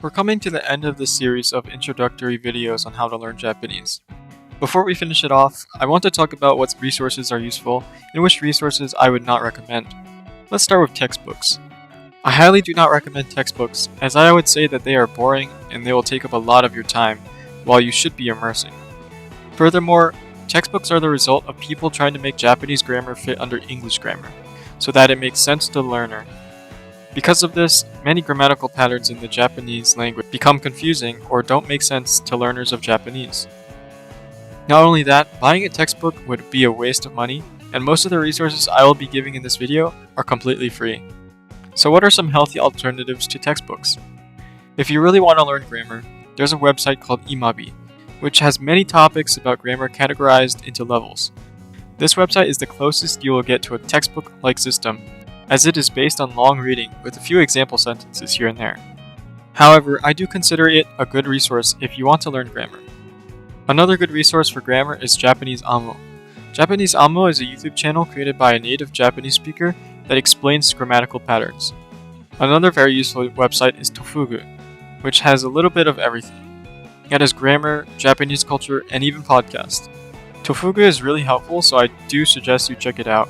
We're coming to the end of this series of introductory videos on how to learn Japanese. Before we finish it off, I want to talk about what resources are useful and which resources I would not recommend. Let's start with textbooks. I highly do not recommend textbooks, as I would say that they are boring and they will take up a lot of your time, while you should be immersing. Furthermore, textbooks are the result of people trying to make Japanese grammar fit under English grammar, so that it makes sense to the learner. Because of this, many grammatical patterns in the Japanese language become confusing or don't make sense to learners of Japanese. Not only that, buying a textbook would be a waste of money, and most of the resources I will be giving in this video are completely free. So what are some healthy alternatives to textbooks? If you really want to learn grammar, there's a website called Imabi, which has many topics about grammar categorized into levels. This website is the closest you will get to a textbook-like system, as it is based on long reading with a few example sentences here and there. However, I do consider it a good resource if you want to learn grammar. Another good resource for grammar is Japanese Amo. Japanese Amo is a YouTube channel created by a native Japanese speaker that explains grammatical patterns. Another very useful website is Tofugu, which has a little bit of everything. It has grammar, Japanese culture, and even podcasts. Tofugu is really helpful, so I do suggest you check it out.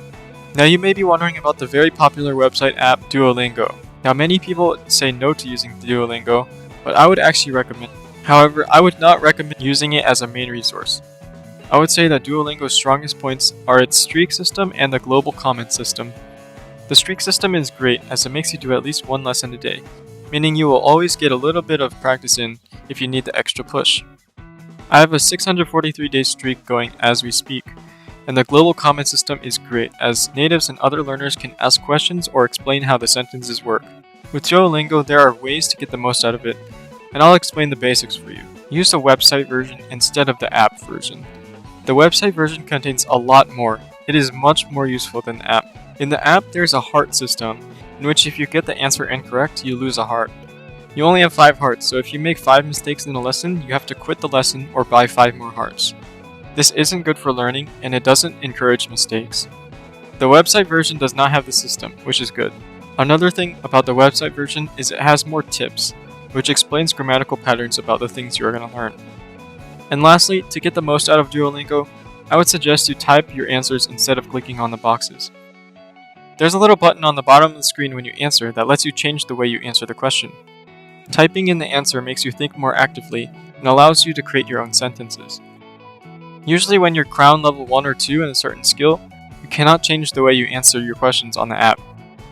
Now you may be wondering about the very popular website app Duolingo. Now many people say no to using Duolingo, but I would actually recommend it. However, I would not recommend using it as a main resource. I would say that Duolingo's strongest points are its streak system and the global comment system. The streak system is great as it makes you do at least one lesson a day, meaning you will always get a little bit of practice in if you need the extra push. I have a 643-day streak going as we speak, and the global comment system is great as natives and other learners can ask questions or explain how the sentences work. With Duolingo, there are ways to get the most out of it, and I'll explain the basics for you. Use the website version instead of the app version. The website version contains a lot more. It is much more useful than the app. In the app, there's a heart system, in which if you get the answer incorrect, you lose a heart. You only have 5 hearts, so if you make 5 mistakes in a lesson, you have to quit the lesson or buy 5 more hearts. This isn't good for learning, and it doesn't encourage mistakes. The website version does not have the system, which is good. Another thing about the website version is it has more tips, which explains grammatical patterns about the things you are going to learn. And lastly, to get the most out of Duolingo, I would suggest you type your answers instead of clicking on the boxes. There's a little button on the bottom of the screen when you answer that lets you change the way you answer the question. Typing in the answer makes you think more actively and allows you to create your own sentences. Usually when you're crown level 1 or 2 in a certain skill, you cannot change the way you answer your questions on the app,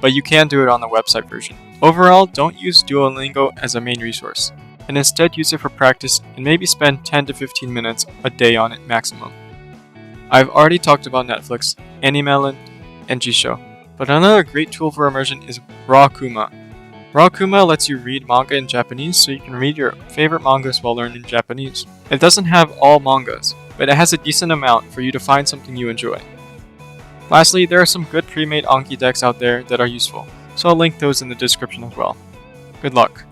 but you can do it on the website version. Overall, don't use Duolingo as a main resource, and instead use it for practice and maybe spend 10 to 15 minutes a day on it maximum. I've already talked about Netflix, Animelon, and Jisho. But another great tool for immersion is Rakuma. Rakuma lets you read manga in Japanese so you can read your favorite mangas while learning Japanese. It doesn't have all mangas, but it has a decent amount for you to find something you enjoy. Lastly, there are some good pre-made Anki decks out there that are useful, so I'll link those in the description as well. Good luck!